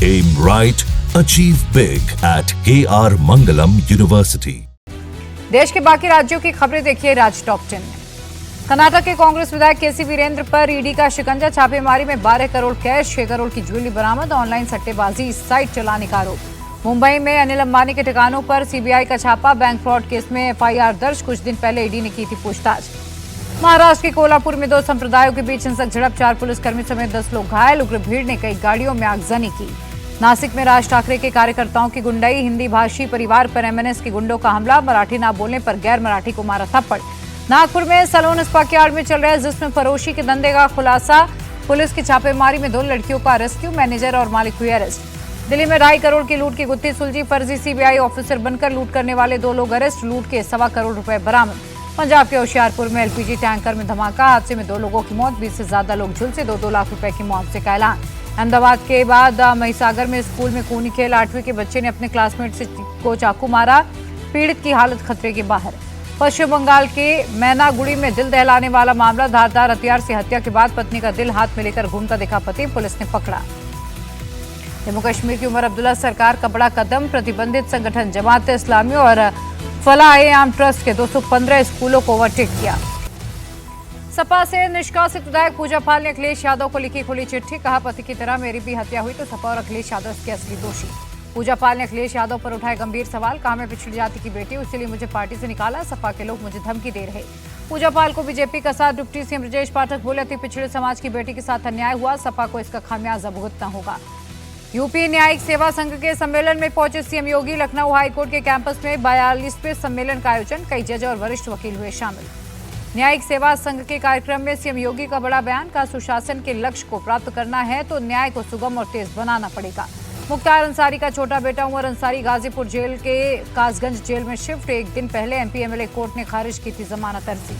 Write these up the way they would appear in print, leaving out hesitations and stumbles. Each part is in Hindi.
Aim right, achieve big at KR Mangalam University. देश के बाकी राज्यों की खबरें देखिए राज टॉप 10 में। कर्नाटक के कांग्रेस विधायक केसी वीरेंद्र पर ईडी का शिकंजा, छापेमारी में 12 करोड़ कैश, 6 करोड़ की ज्वेलरी बरामद, ऑनलाइन सट्टेबाजी साइट चलाने का आरोप। मुंबई में अनिल अंबानी के ठिकानों पर सीबीआई का छापा, बैंक फ्रॉड केस में एफआईआर दर्ज, कुछ दिन पहले ईडी ने की थी पूछताछ। महाराष्ट्र के कोल्हापुर में दो संप्रदायों के बीच हिंसक झड़प, 4 पुलिसकर्मी समेत 10 लोग घायल, उग्र भीड़ ने कई गाड़ियों में आगजनी की। नासिक में राज ठाकरे के कार्यकर्ताओं की गुंडाई, हिंदी भाषी परिवार पर एमएनएस के गुंडों का हमला, मराठी ना बोलने पर गैर मराठी को मारा थप्पड़। नागपुर में सलोन स्पा के यार्ड में चल रहे जिसमें फरोशी के धंधे का खुलासा, पुलिस की छापेमारी में 2 लड़कियों का रेस्क्यू, मैनेजर और मालिक हुए अरेस्ट। दिल्ली में 2.5 करोड़ की लूट की गुत्थी सुलझी, फर्जी सीबीआई ऑफिसर बनकर लूट करने वाले 2 लोग अरेस्ट, लूट के 1.25 करोड़ रुपए बरामद। पंजाब के होशियारपुर में एलपीजी टैंकर में धमाका, हादसे में 2 लोगों की मौत, 20 से ज्यादा लोग झुलसे, 2-2 लाख रुपए की मुआवजे का ऐलान। अहमदाबाद के बाद महिसागर में स्कूल में खूनी खेल, 8वीं के बच्चे ने अपने क्लासमेट को चाकू मारा, पीड़ित की हालत खतरे के बाहर। पश्चिम बंगाल के मैनागुड़ी में दिल दहलाने वाला मामला, धारदार हथियार से हत्या के बाद पत्नी का दिल हाथ में लेकर घूमता दिखा पति, पुलिस ने पकड़ा। जम्मू कश्मीर की उमर अब्दुल्ला सरकार का बड़ा कदम, प्रतिबंधित संगठन जमात इस्लामी और फलाह-ए-आम ट्रस्ट के 215 स्कूलों को ओवरटेक किया। सपा से निष्कासित विधायक पूजा पाल ने अखिलेश यादव को लिखी खुली चिट्ठी, कहा पति की तरह मेरी भी हत्या हुई तो सपा और अखिलेश यादव इसके असली दोषी। पूजा पाल ने अखिलेश यादव पर उठाए गंभीर सवाल, कहा मैं पिछड़ी जाति की बेटी हूं, इसलिए मुझे पार्टी से निकाला, सपा के लोग मुझे धमकी दे रहे। पूजा पाल को बीजेपी का साथ डिप्टी सीएम ब्रजेश पाठक बोले, अति पिछड़े समाज की बेटी के साथ अन्याय हुआ, सपा को इसका खामियाजा भुगतना होगा। यूपी न्यायिक सेवा संघ के सम्मेलन में पहुंचे सीएम योगी, लखनऊ हाईकोर्ट के कैंपस में 42वें सम्मेलन का आयोजन, कई जज और वरिष्ठ वकील हुए शामिल। न्यायिक सेवा संघ के कार्यक्रम में सीएम योगी का बड़ा बयान, का सुशासन के लक्ष्य को प्राप्त करना है तो न्याय को सुगम और तेज बनाना पड़ेगा। मुख्तार अंसारी का छोटा बेटा उमर अंसारी गाजीपुर जेल के कासगंज जेल में शिफ्ट, 1 दिन पहले एमपी एमएलए कोर्ट ने खारिज की थी जमानत अर्जी।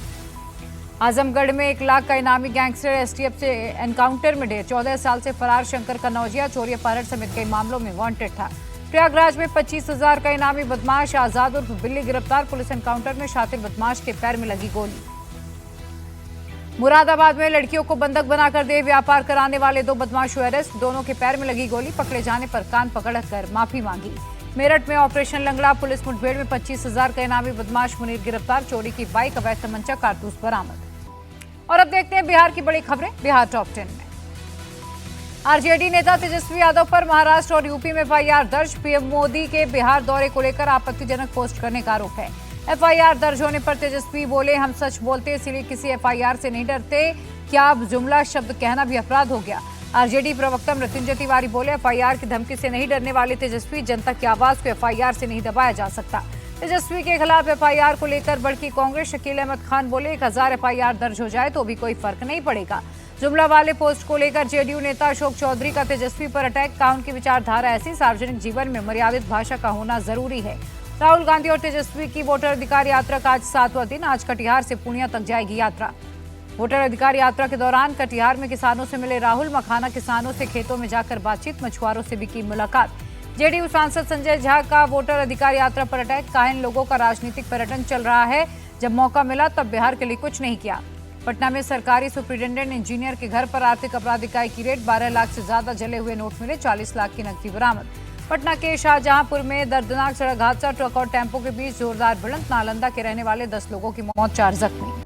आजमगढ़ में 1 लाख का इनामी गैंगस्टर एसटीएफ से एनकाउंटर में ढेर, 14 साल से फरार शंकर कन्नौजिया चोरी अपहरण समेत कई मामलों में वांटेड था। प्रयागराज में 25,000 का इनामी बदमाश आजाद उर्फ बिल्ली गिरफ्तार, पुलिस एनकाउंटर में शातिर बदमाश के पैर में लगी गोली। मुरादाबाद में लड़कियों को बंधक बनाकर देह व्यापार कराने वाले 2 बदमाश हुए अरेस्ट, दोनों के पैर में लगी गोली, पकड़े जाने पर कान पकड़कर माफी मांगी। मेरठ में ऑपरेशन लंगड़ा पुलिस मुठभेड़ में 25,000 का इनामी बदमाश मुनीर गिरफ्तार, चोरी की बाइक, अवैध तमंचा, कारतूस बरामद। और अब देखते हैं बिहार की बड़ी खबरें बिहार टॉप 10 में। आरजेडी नेता तेजस्वी यादव पर महाराष्ट्र और यूपी में एफआईआर दर्ज, पीएम मोदी के बिहार दौरे को लेकर आपत्तिजनक पोस्ट करने का आरोप है। एफआईआर दर्ज होने पर तेजस्वी बोले, हम सच बोलते इसलिए किसी एफआईआर से नहीं डरते, क्या अब जुमला शब्द कहना भी अपराध हो गया। आरजेडी प्रवक्ता मृत्युंजय तिवारी बोले, एफआईआर की धमकी से नहीं डरने वाले तेजस्वी, जनता की आवाज को एफआईआर से नहीं दबाया जा सकता। तेजस्वी के खिलाफ एफआईआर को लेकर भड़की कांग्रेस, शकील अहमद खान बोले, 1000 एफआईआर दर्ज हो जाए तो भी कोई फर्क नहीं पड़ेगा। जुमला वाले पोस्ट को लेकर जेडीयू नेता अशोक चौधरी का तेजस्वी पर अटैक, कहा उनकी विचारधारा ऐसी, सार्वजनिक जीवन में मर्यादित भाषा का होना जरूरी है। राहुल गांधी और तेजस्वी की वोटर अधिकार यात्रा का आज 7वां दिन, आज कटिहार से पूर्णिया तक जाएगी यात्रा। वोटर अधिकार यात्रा के दौरान कटिहार में किसानों से मिले राहुल, मखाना किसानों से खेतों में जाकर बातचीत, मछुआरों से भी की मुलाकात। जेडीयू सांसद संजय झा का वोटर अधिकार यात्रा पर अटैक, कहा इन लोगों का राजनीतिक पर्यटन चल रहा है, जब मौका मिला तब बिहार के लिए कुछ नहीं किया। पटना में सरकारी सुपरिटेंडेंट इंजीनियर के घर पर आर्थिक अपराध इकाई की रेड, 12 लाख से ज्यादा जले हुए नोट मिले, 40 लाख की नकदी बरामद। पटना के शाहजहांपुर में दर्दनाक सड़क हादसा, ट्रक और टेम्पो के बीच जोरदार भिड़ंत, नालंदा के रहने वाले 10 लोगों की मौत, 4 जख्मी।